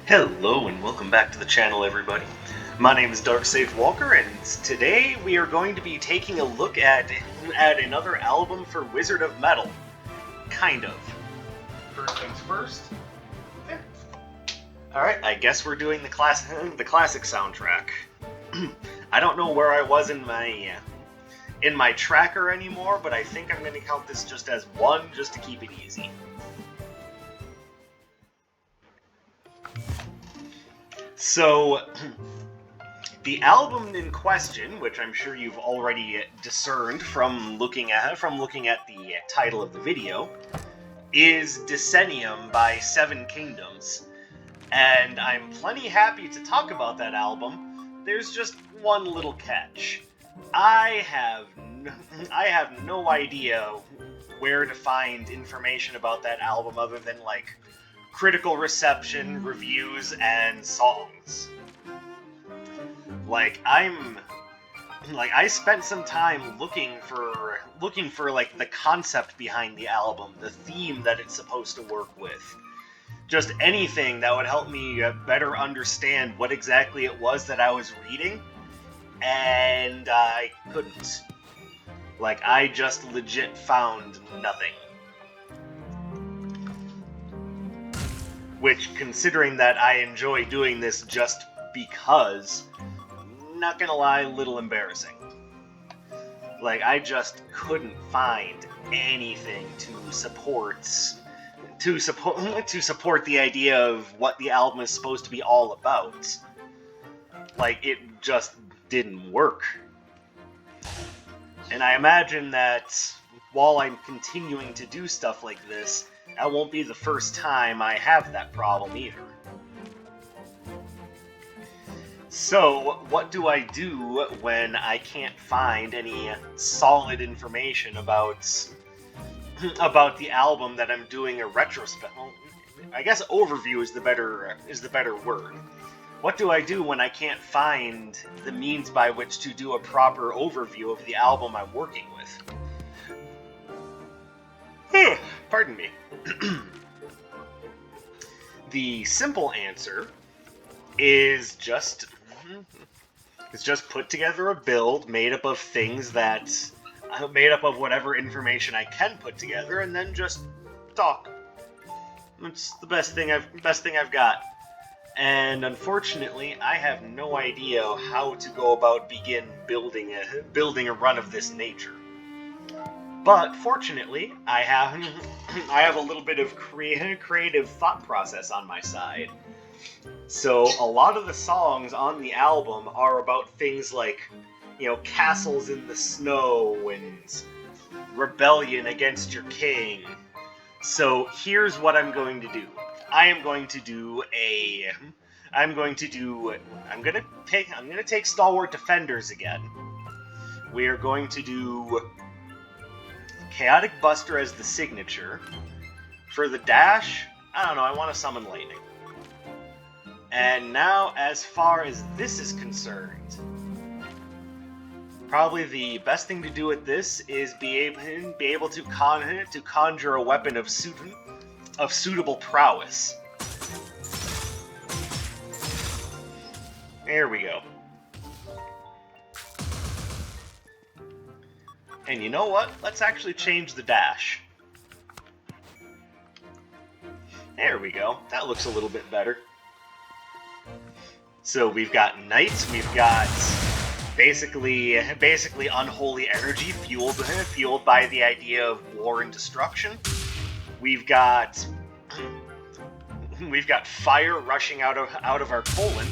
Hello and welcome back to the channel, everybody. My name is Walker, and today we are going to be taking a look at another album for Wizard of Metal. Kind of. First things first. There. Alright, I guess we're doing the classic soundtrack. I don't know where I was in my tracker anymore, but I think I'm going to count this just as one, just to keep it easy. So, the album in question, which I'm sure you've already discerned from looking at the title of the video, is Decennium by Seven Kingdoms. And I'm plenty happy to talk about that album. There's just one little catch. I have no idea where to find information about that album other than, like, critical reception, reviews, and songs. I spent some time looking for like the concept behind the album, the theme that it's supposed to work with. Just anything that would help me better understand what exactly it was that I was reading, and I couldn't. I just legit found nothing. Which, considering that I enjoy doing this just because, not gonna lie, a little embarrassing. I just couldn't find anything to support the idea of what the album is supposed to be all about. It just didn't work. And I imagine that while I'm continuing to do stuff like this, that won't be the first time I have that problem either. So, what do I do when I can't find any solid information about the album that I'm doing a retrospect? Well, I guess overview is the better word. What do I do when I can't find the means by which to do a proper overview of the album I'm working with? Pardon me. The simple answer is just put together a build made up of whatever information I can put together, and then just talk. It's the best thing I've got. And unfortunately, I have no idea how to go about building a run of this nature. But fortunately, I have a little bit of creative thought process on my side. So a lot of the songs on the album are about things like, castles in the snow and rebellion against your king. So here's what I'm going to do. I'm gonna take Stalwart Defenders again. We are going to do Chaotic Buster as the signature. For the dash, I don't know, I want to summon Lightning. And now, as far as this is concerned, probably the best thing to do with this is be able to conjure a weapon of suitable prowess. There we go. And you know what? Let's actually change the dash. There we go. That looks a little bit better. So we've got Knights, we've got basically unholy energy fueled by the idea of war and destruction. We've got fire rushing out of our colon,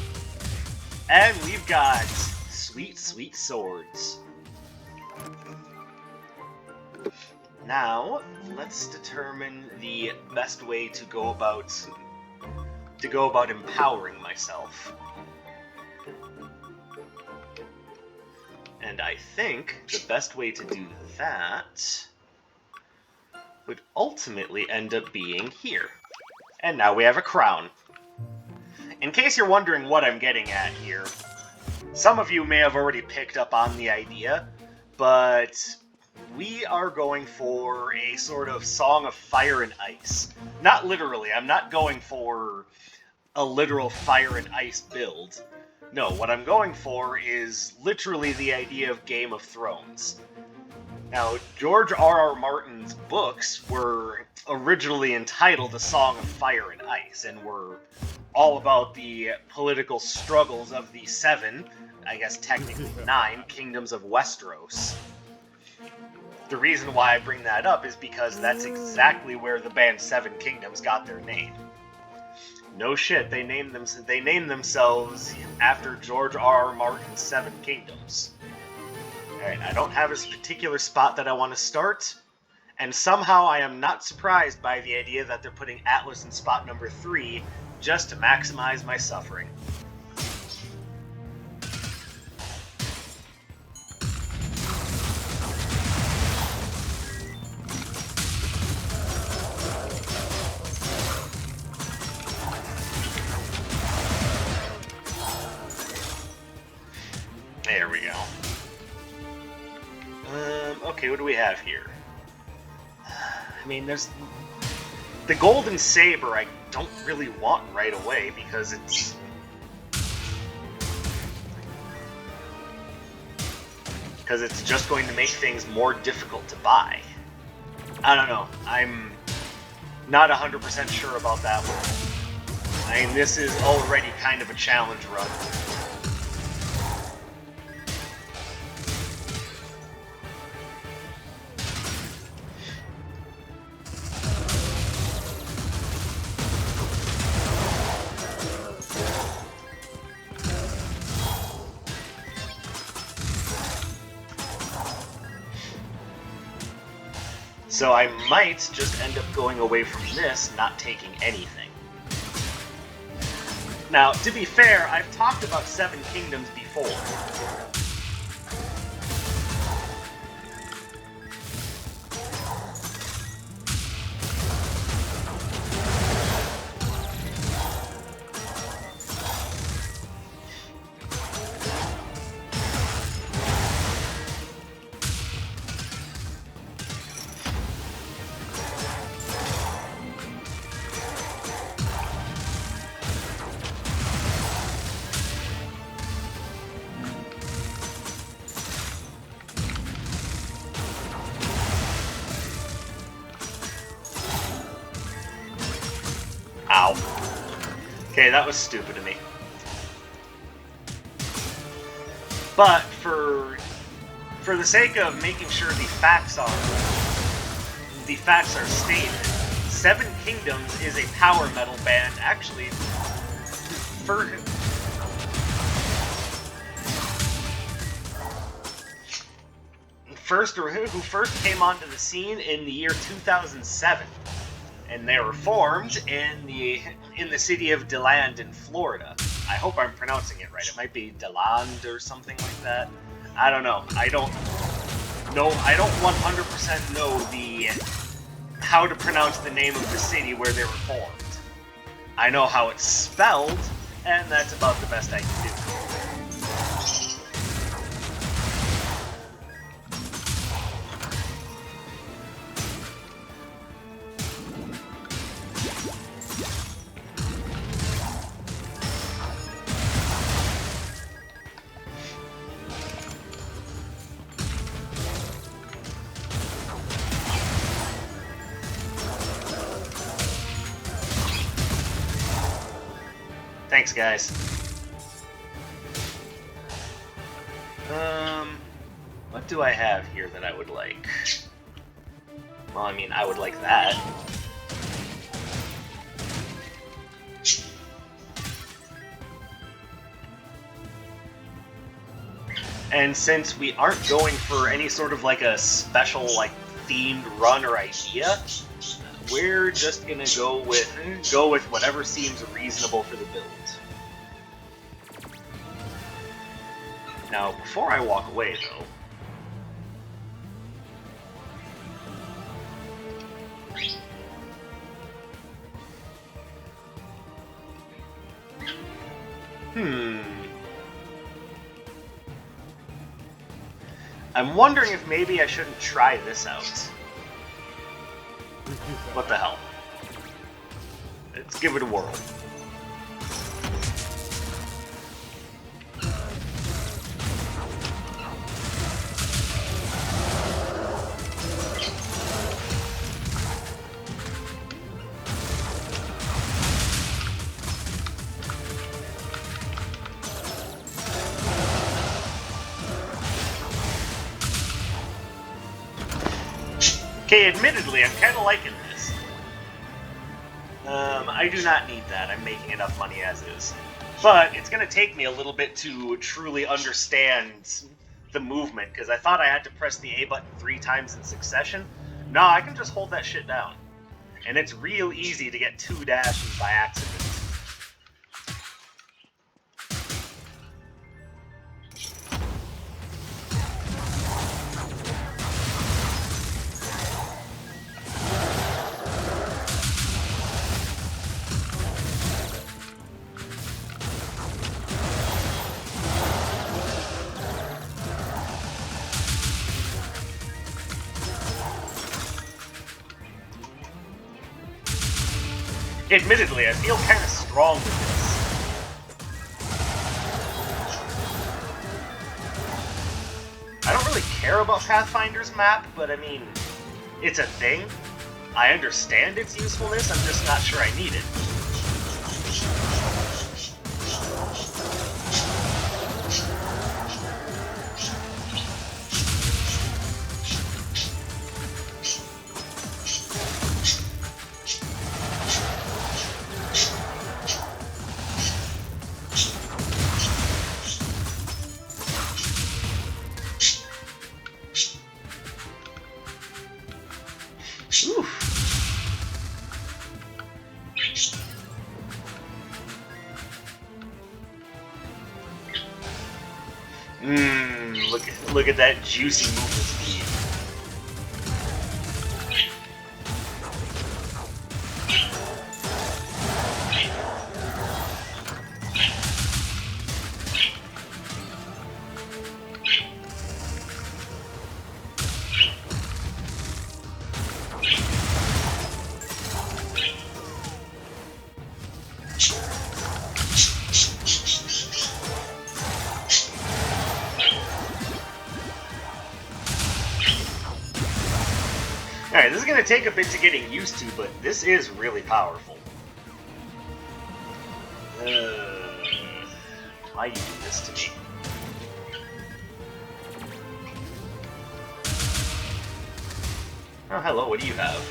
and we've got sweet swords. Now, let's determine the best way to go about empowering myself. And I think the best way to do that would ultimately end up being here. And now we have a crown. In case you're wondering what I'm getting at here, some of you may have already picked up on the idea, but we are going for a sort of Song of Fire and Ice. Not literally, I'm not going for a literal fire and ice build. No, what I'm going for is literally the idea of Game of Thrones. Now, George R.R. Martin's books were originally entitled A Song of Fire and Ice, and were all about the political struggles of the 7, I guess technically 9, kingdoms of Westeros. The reason why I bring that up is because that's exactly where the band 7 Kingdoms got their name. No shit, they named themselves after George R.R. Martin's 7 Kingdoms. Alright, I don't have a particular spot that I want to start, and somehow I am not surprised by the idea that they're putting Atlas in spot number 3 just to maximize my suffering. There we go. Okay, what do we have here? I mean, there's... The Golden Saber I don't really want right away, because it's... just going to make things more difficult to buy. I don't know. I'm not 100% sure about that one. I mean, this is already kind of a challenge run. So I might just end up going away from this, not taking anything. Now, to be fair, I've talked about 7 Kingdoms before. Ow. Okay, that was stupid of me. But for the sake of making sure the facts are stated, 7 Kingdoms is a power metal band, actually, who first came onto the scene in the year 2007. And they were formed in the city of DeLand in Florida. I hope I'm pronouncing it right. It might be DeLand or something like that. I don't know. I don't 100% know how to pronounce the name of the city where they were formed. I know how it's spelled, and that's about the best I can do. Thanks, guys. What do I have here that I would like? Well, I mean, I would like that. And since we aren't going for any sort of like a special like themed run or idea, we're just gonna go with whatever seems reasonable for the build. Now, before I walk away, though, I'm wondering if maybe I shouldn't try this out. What the hell? Let's give it a whirl. Okay, admittedly, I'm kind of liking this. I do not need that. I'm making enough money as is. But it's going to take me a little bit to truly understand the movement, because I thought I had to press the A button 3 times in succession. No, I can just hold that shit down. And it's real easy to get 2 dashes by accident. Admittedly, I feel kind of strong with this. I don't really care about Pathfinder's map, but I mean, it's a thing. I understand its usefulness, I'm just not sure I need it. Look at that juicy movement speed. Alright, this is going to take a bit to getting used to, but this is really powerful. Why you do this to me? Oh, hello, what do you have?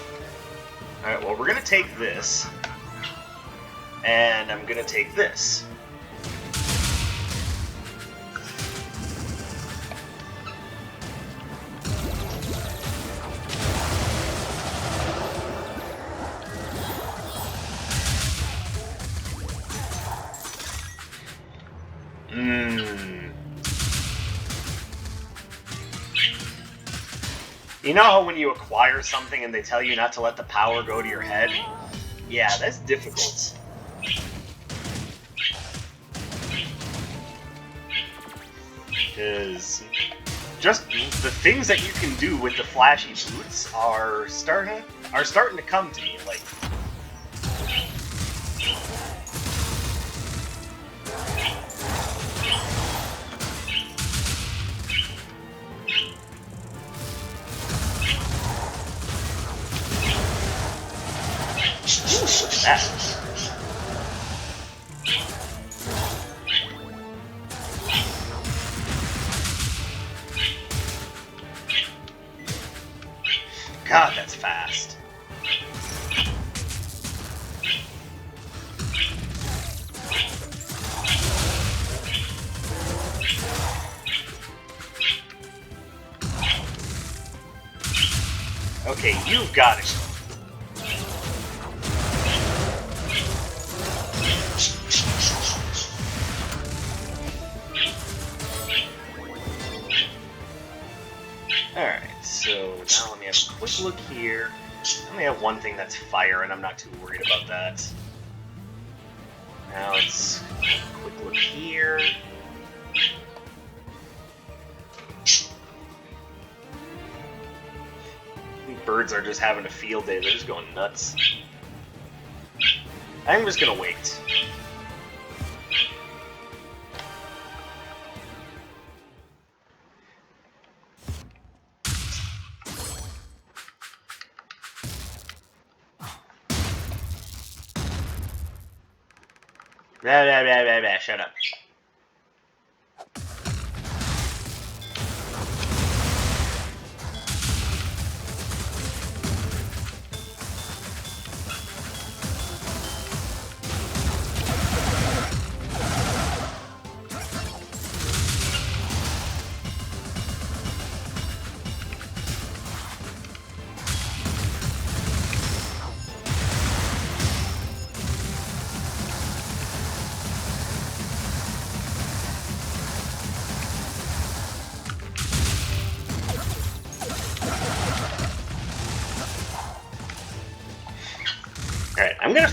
Alright, well, we're going to take this, and I'm going to take this. You know how when you acquire something and they tell you not to let the power go to your head? Yeah, that's difficult. Because just the things that you can do with the flashy boots are starting to come to me. Like, that. God, that's fast. Okay, you've got it. Alright, so now let me have a quick look here. I only have one thing that's fire, and I'm not too worried about that. Now let's quick look here. These birds are just having a field day, they're just going nuts. I'm just gonna wait. Blah, blah, blah, blah, blah. Shut up.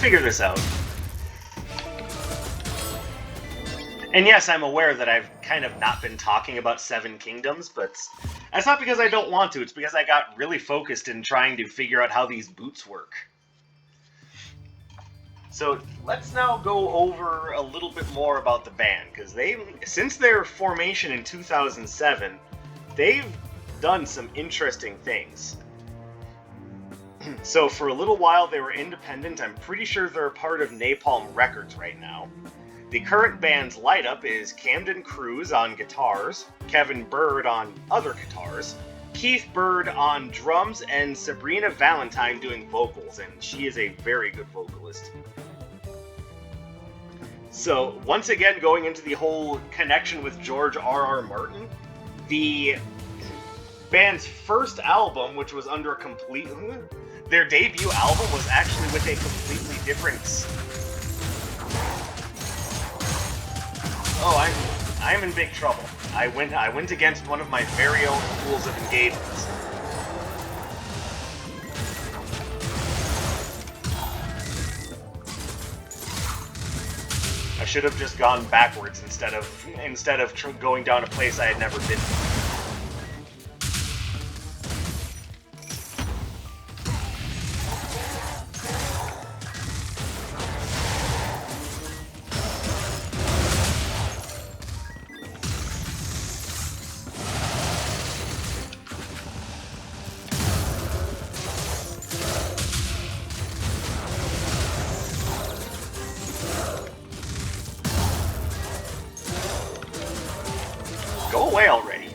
figure this out. And yes, I'm aware that I've kind of not been talking about Seven Kingdoms, but that's not because I don't want to, it's because I got really focused in trying to figure out how these boots work. So let's now go over a little bit more about the band, because since their formation in 2007, they've done some interesting things. So for a little while they were independent. I'm pretty sure they're a part of Napalm Records right now. The current band's lineup is Camden Cruz on guitars, Kevin Bird on other guitars, Keith Bird on drums, and Sabrina Valentine doing vocals, and she is a very good vocalist. So, once again, going into the whole connection with George R.R. Martin, the band's first album, which was under their debut album was actually with a completely different... Oh, I'm in big trouble. I went against one of my very own rules of engagement. I should have just gone backwards instead of going down a place I had never been. Go away already.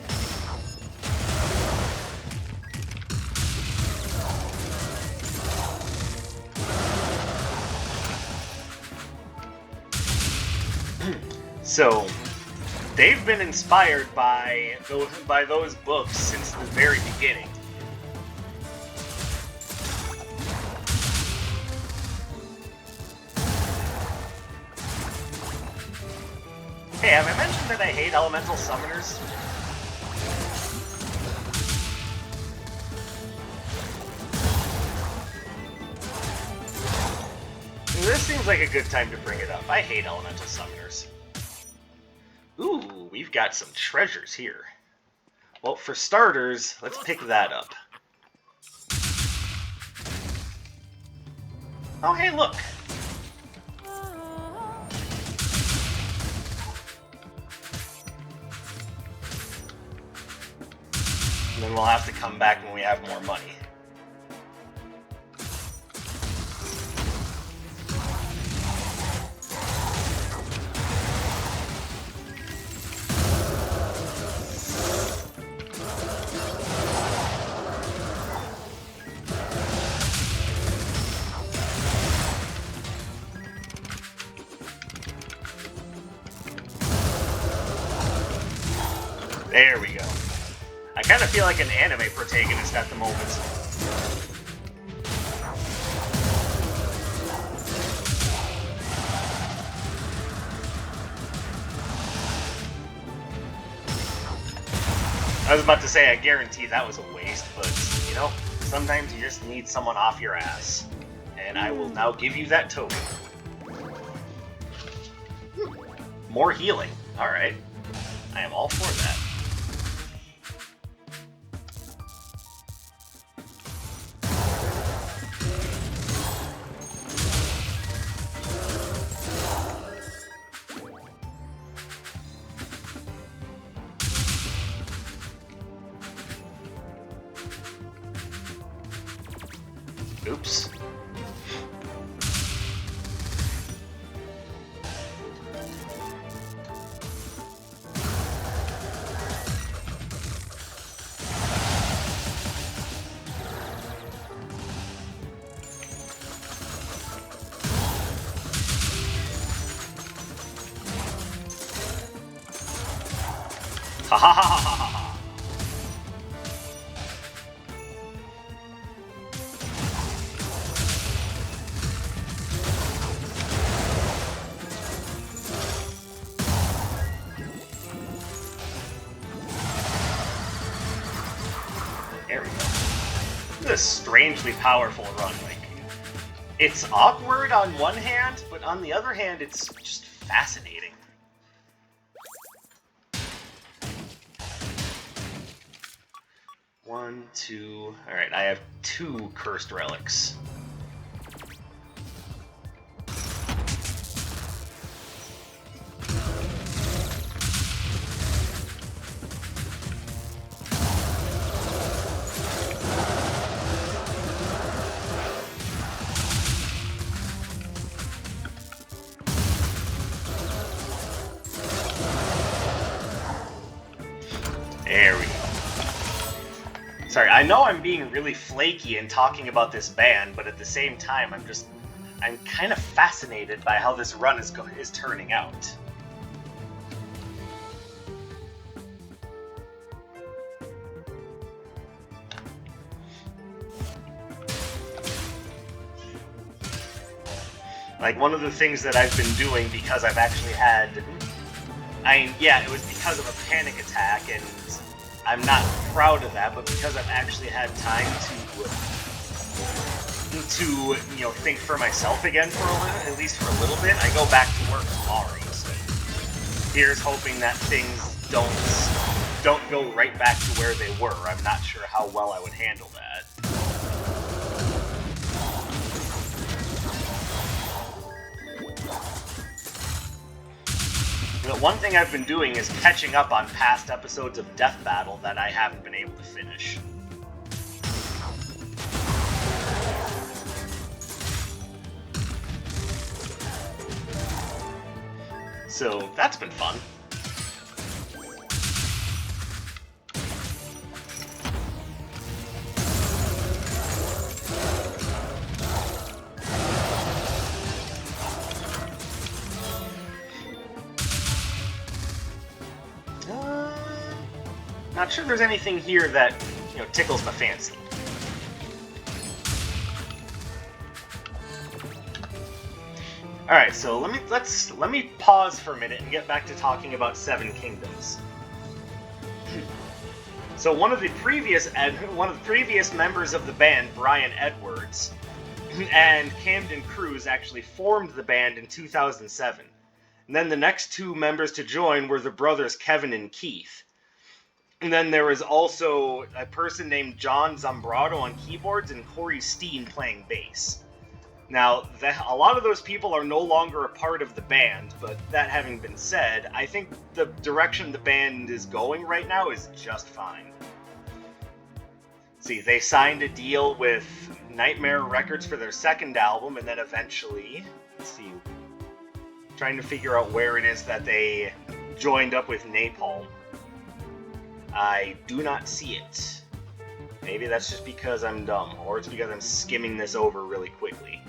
So, they've been inspired by those books since the very beginning. Hey, have I mentioned that I hate elemental summoners? This seems like a good time to bring it up. I hate elemental summoners. Ooh, we've got some treasures here. Well, for starters, let's pick that up. Oh, hey, look! And then we'll have to come back when we have more money. There we go. I kind of feel like an anime protagonist at the moment. I was about to say, I guarantee that was a waste, but, you know, sometimes you just need someone off your ass. And I will now give you that token. More healing. Alright. I am all for that. Oops. Ha ha ha ha ha ha! There we go. This is a strangely powerful run, like. It's awkward on one hand, but on the other hand, it's just fascinating. One, two... Alright, I have 2 cursed relics. There we go. Sorry, I know I'm being really flaky in talking about this band, but at the same time, I'm kind of fascinated by how this run is turning out. Like, one of the things that I've been doing because I've actually had... yeah, it was because of a panic attack, and I'm not proud of that, but because I've actually had time to you know, think for myself again for a little, at least for a little bit, I go back to work tomorrow. So here's hoping that things don't go right back to where they were. I'm not sure how well I would handle that. But one thing I've been doing is catching up on past episodes of Death Battle that I haven't been able to finish. So that's been fun. Not sure there's anything here that, you know, tickles my fancy. Alright, so let me pause for a minute and get back to talking about Seven Kingdoms. So one of the previous members of the band, Brian Edwards, and Camden Cruz actually formed the band in 2007. And then the next 2 members to join were the brothers Kevin and Keith. And then there was also a person named John Zambrano on keyboards and Corey Steen playing bass. Now, a lot of those people are no longer a part of the band, but that having been said, I think the direction the band is going right now is just fine. See, they signed a deal with Nightmare Records for their 2nd album, and then eventually, let's see, trying to figure out where it is that they joined up with Napalm. I do not see it. Maybe that's just because I'm dumb, or it's because I'm skimming this over really quickly.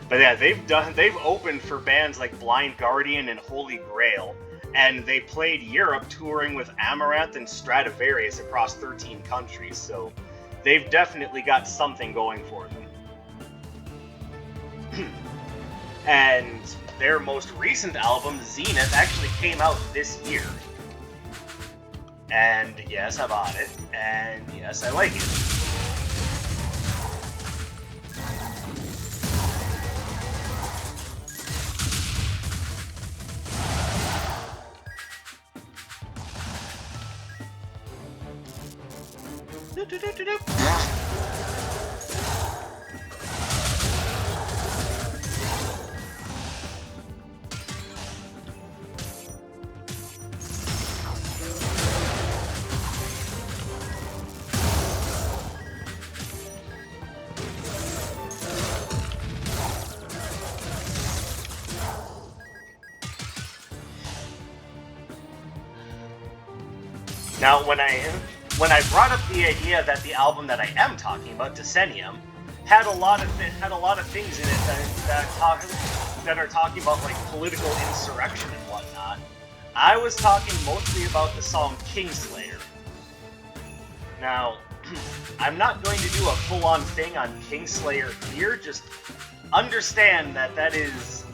But yeah, they've opened for bands like Blind Guardian and Holy Grail, and they played Europe touring with Amaranth and Stratovarius across 13 countries, so they've definitely got something going for them. And their most recent album, Zenith, actually came out this year. And yes, I bought it, and yes, I like it. Now, when I brought up the idea that the album that I am talking about, Decennium, had a lot of things in it that are talking about like political insurrection and whatnot, I was talking mostly about the song Kingslayer. Now, I'm not going to do a full-on thing on Kingslayer here. Just understand that that is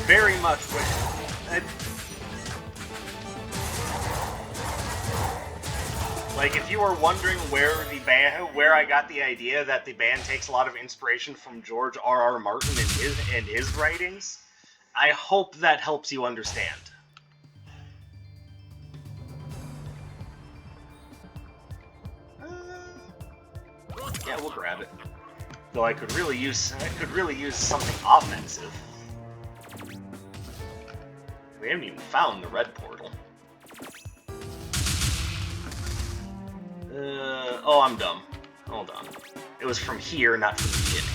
very much what. Like, if you were wondering where I got the idea that the band takes a lot of inspiration from George R.R. Martin and his writings, I hope that helps you understand. Yeah, we'll grab it. Though I could really use something offensive. We haven't even found the red portal. Oh, I'm dumb. Hold on. It was from here, not from the beginning.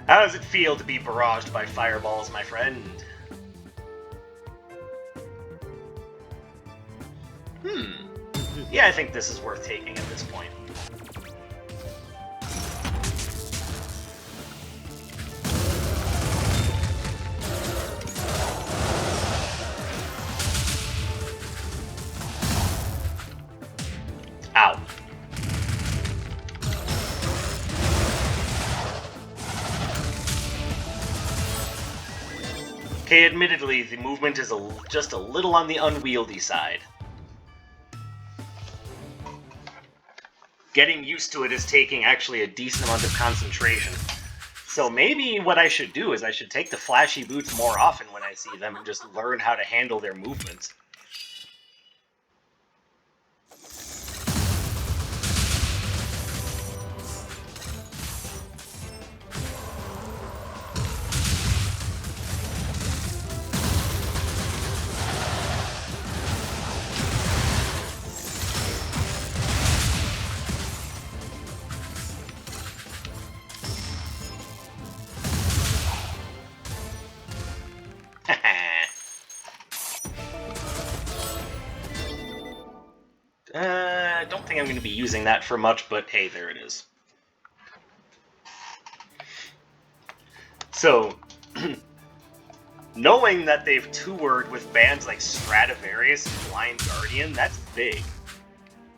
How does it feel to be barraged by fireballs, my friend? Yeah, I think this is worth taking at this point. Ow. Okay, admittedly, the movement is just a little on the unwieldy side. Getting used to it is taking actually a decent amount of concentration. So maybe what I should do is I should take the flashy boots more often when I see them and just learn how to handle their movements. I don't think I'm going to be using that for much, but hey, there it is. So, knowing that they've toured with bands like Stratovarius and Blind Guardian, that's big.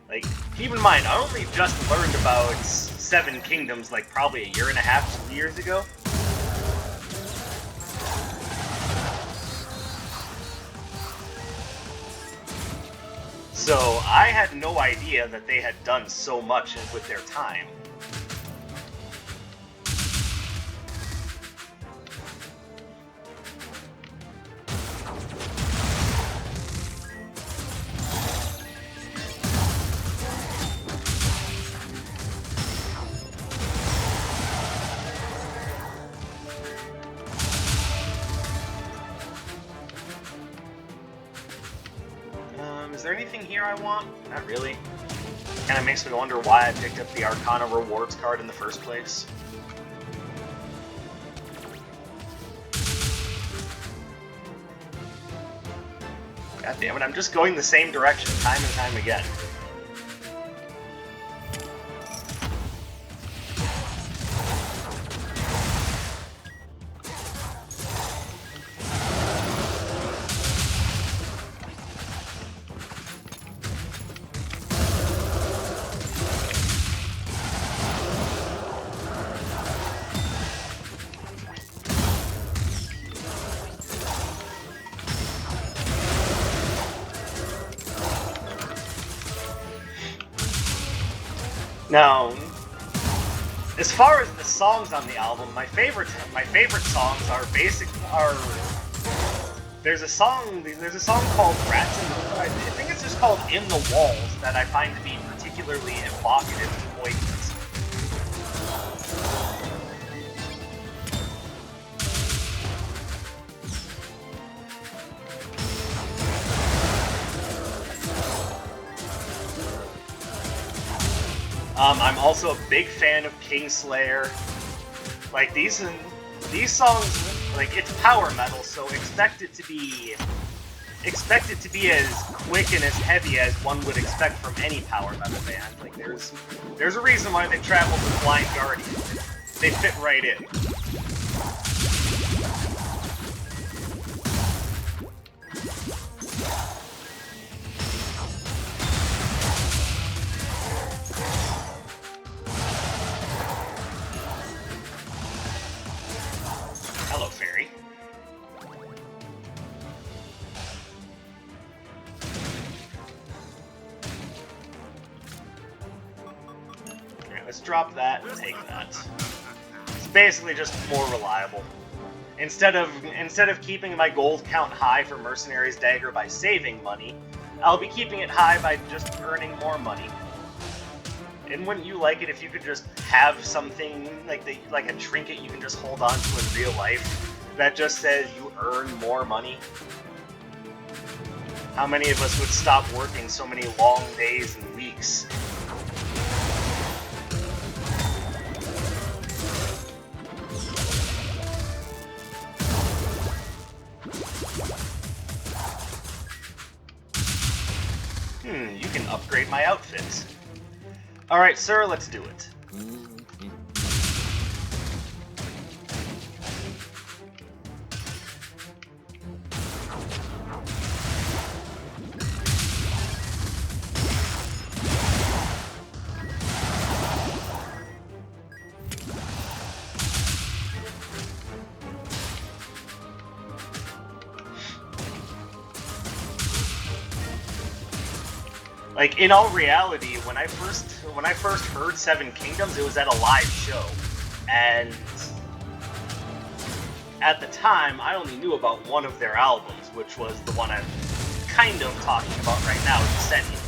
Like, keep in mind, I only just learned about Seven Kingdoms like probably 1.5 years, 2 years ago. So I had no idea that they had done so much with their time. Is there anything here I want? Not really. Kind of makes me wonder why I picked up the Arcana rewards card in the first place. God damn it, I'm just going the same direction time and time again. Now, as far as the songs on the album, my favorite songs are there's a song called Rats in the I think it's just called In the Walls that I find to be particularly evocative and poignant. I'm also a big fan of Kingslayer. Like these songs, like it's power metal, so expect it to be as quick and as heavy as one would expect from any power metal band. Like there's a reason why they traveled with Blind Guardian. They fit right in. Let's drop that and take that. It's basically just more reliable. Instead of keeping my gold count high for Mercenary's Dagger by saving money, I'll be keeping it high by just earning more money. And wouldn't you like it if you could just have something like a trinket you can just hold on to in real life that just says you earn more money? How many of us would stop working so many long days and weeks? You can upgrade my outfit. Alright, sir, let's do it. Like, in all reality, when I first heard Seven Kingdoms, it was at a live show, and at the time, I only knew about one of their albums, which was the one I'm kind of talking about right now, Decennium.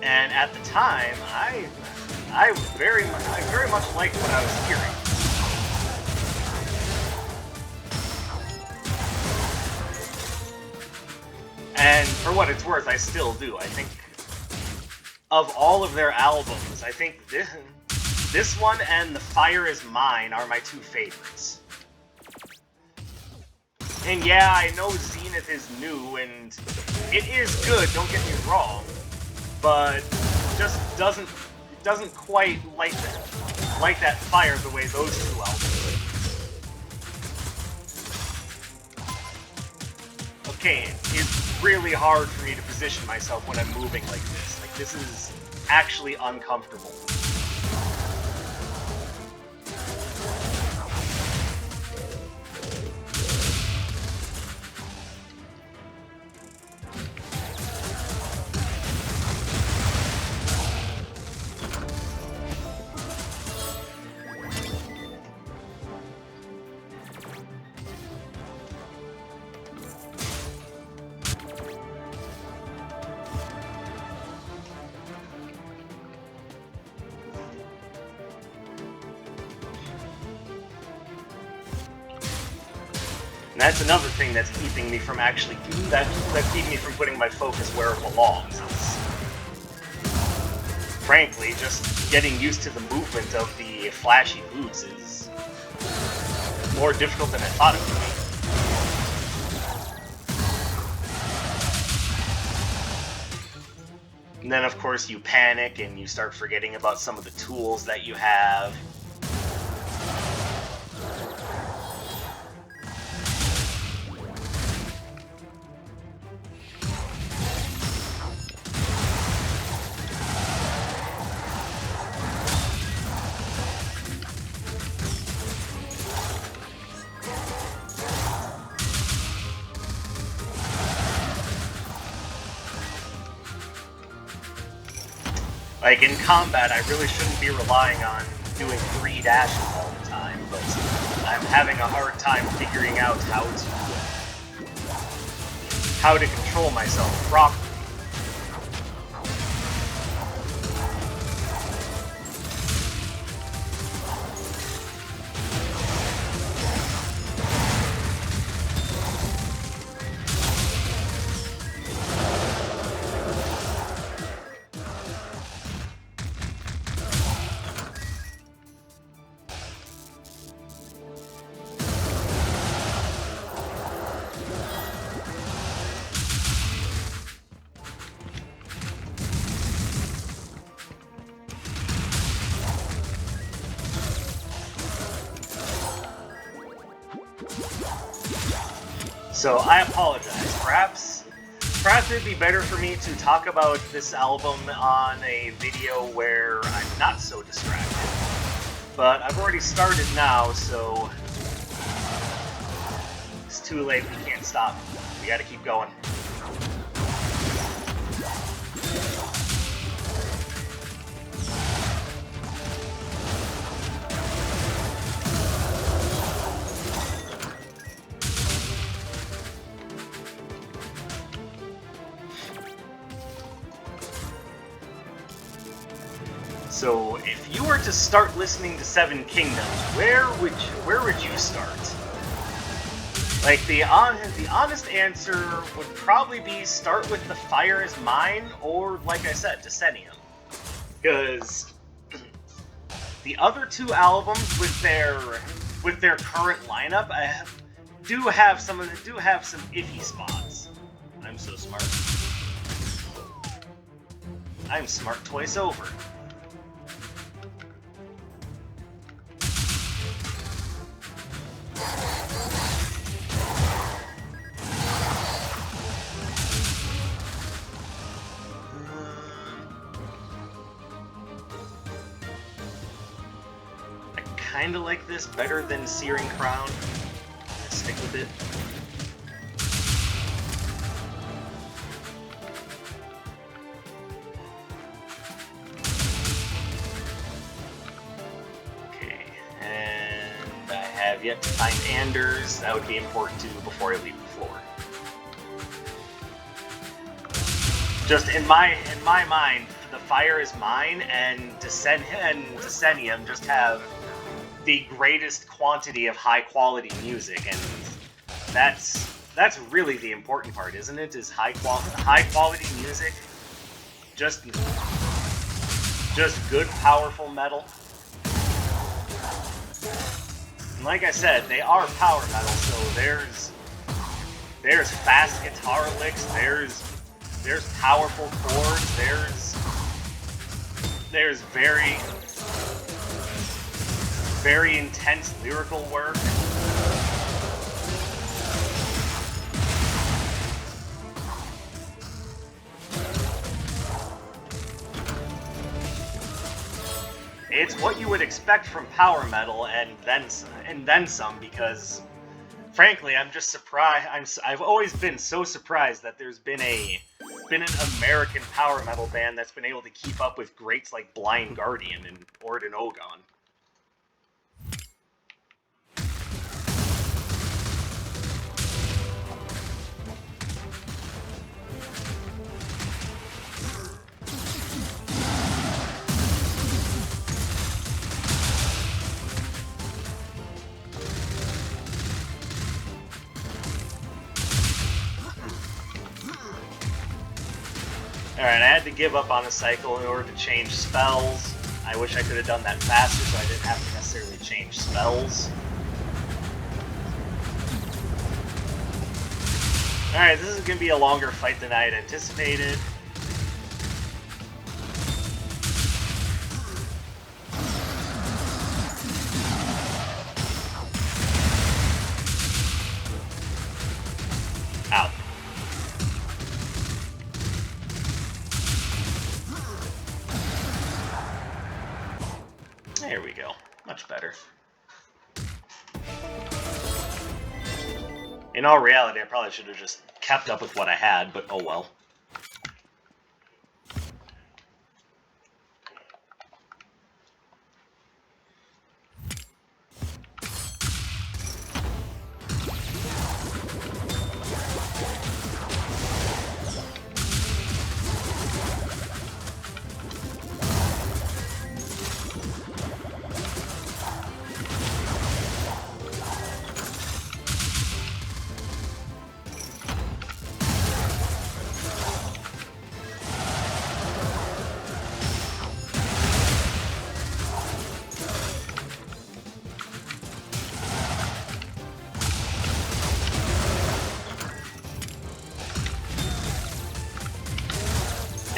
And at the time, I very much liked what I was hearing. And for what it's worth, I still do. I think of all of their albums, I think this one and The Fire Is Mine are my two favorites. And yeah, I know Zenith is new, and it is good, don't get me wrong, but just doesn't quite light that fire the way those two albums do. Okay, it's really hard for me to position myself when I'm moving like this. Like, this is actually uncomfortable. And that's another thing that's keeping me from actually that's keeping me from putting my focus where it belongs. It's, frankly, just getting used to the movement of the flashy boots is more difficult than I thought it would be. And then, of course, you panic and you start forgetting about some of the tools that you have. Like, in combat, I really shouldn't be relying on doing 3 dashes all the time, but I'm having a hard time figuring out how to control myself properly. So I apologize. Perhaps it'd be better for me to talk about this album on a video where I'm not so distracted. But I've already started now, so it's too late. We can't stop. We gotta keep going. So, if you were to start listening to Seven Kingdoms, where would you start? Like, the honest answer would probably be start with The Fire Is Mine, or, like I said, Decennium. Because the other two albums with their current lineup do have some iffy spots. I'm so smart. I'm smart twice over. I kinda like this better than Searing Crown. Let's stick with it. Okay, and I have yet to find Anders. That would be important too before I leave the floor. Just in my mind, The Fire Is Mine and Decennium just have the greatest quantity of high-quality music, and that's really the important part, isn't it? Is high-quality music, just good, powerful metal. And like I said, they are power metal, so there's fast guitar licks, there's powerful chords, there's very intense lyrical work. It's what you would expect from power metal, and then some. Because, frankly, I'm just surprised. I've always been so surprised that there's been an American power metal band that's been able to keep up with greats like Blind Guardian and Orden Ogon. Alright, I had to give up on a cycle in order to change spells. I wish I could have done that faster so I didn't have to necessarily change spells. Alright, this is going to be a longer fight than I had anticipated. Ow. There we go. Much better. In all reality, I probably should have just kept up with what I had, but oh well.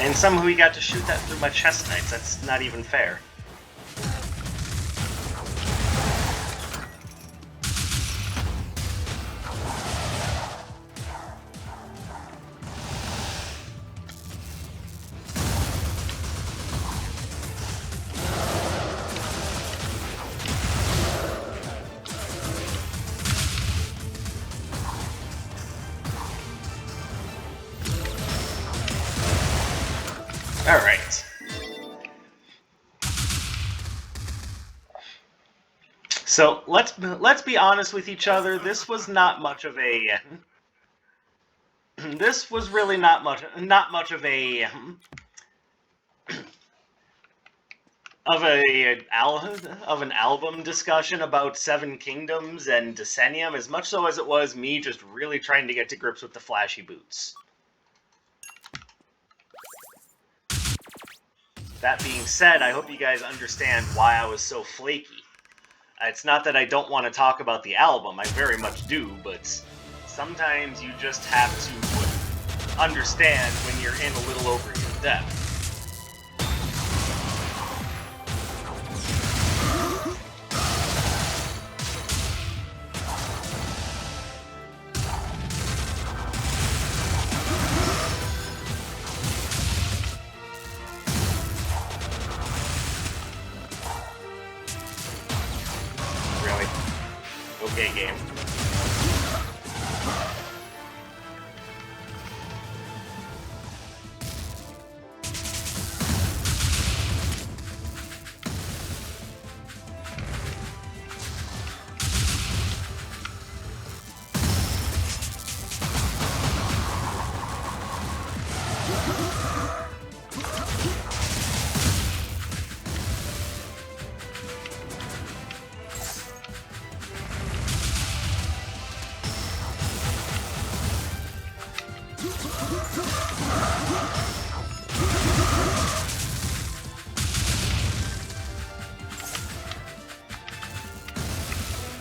And somehow we got to shoot that through my chest knights. That's not even fair. Alright. So let's be honest with each other. This was not much of a this was really not much of a of an album discussion about Seven Kingdoms and Decennium, as much so as it was me just really trying to get to grips with the flashy boots. That being said, I hope you guys understand why I was so flaky. It's not that I don't want to talk about the album, I very much do, but sometimes you just have to understand when you're in a little over your depth. Really? Okay, game.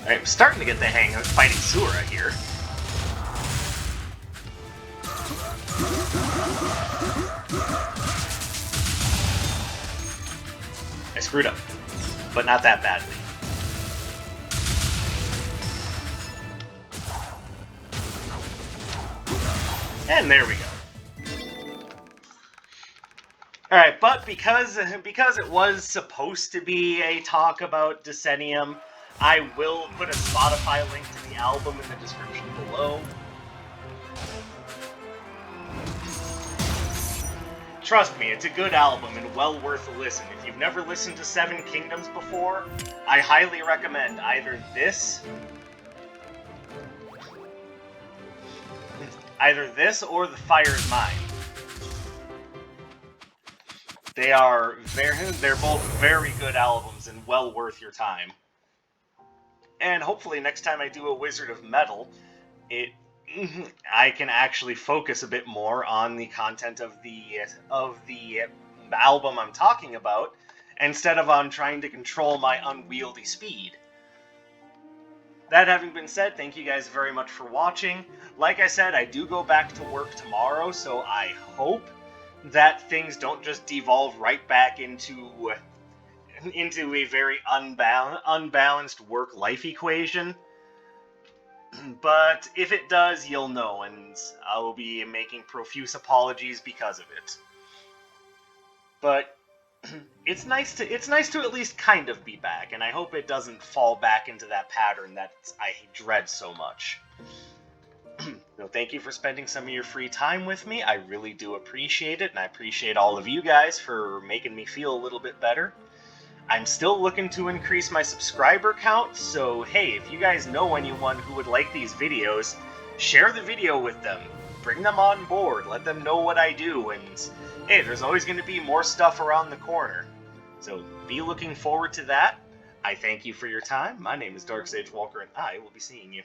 Alright, I'm starting to get the hang of fighting Sura here. I screwed up, but not that badly. And there we go. Alright, but because it was supposed to be a talk about Decennium, I will put a Spotify link to the album in the description below. Trust me, it's a good album and well worth a listen. If you've never listened to Seven Kingdoms before, I highly recommend either this or The Fire Is Mine. They're both very good albums and well worth your time. And hopefully next time I do a Wizard of Metal, I can actually focus a bit more on the content of the album I'm talking about, instead of on trying to control my unwieldy speed. That having been said, thank you guys very much for watching. Like I said, I do go back to work tomorrow, so I hope that things don't just devolve right back into a very unbalanced work-life equation. But if it does, you'll know, and I will be making profuse apologies because of it. But it's nice to at least kind of be back, and I hope it doesn't fall back into that pattern that I dread so much. So thank you for spending some of your free time with me. I really do appreciate it, and I appreciate all of you guys for making me feel a little bit better. I'm still looking to increase my subscriber count, so hey, if you guys know anyone who would like these videos, share the video with them. Bring them on board, let them know what I do, and hey, there's always going to be more stuff around the corner. So be looking forward to that. I thank you for your time. My name is Dark Sage Walker, and I will be seeing you.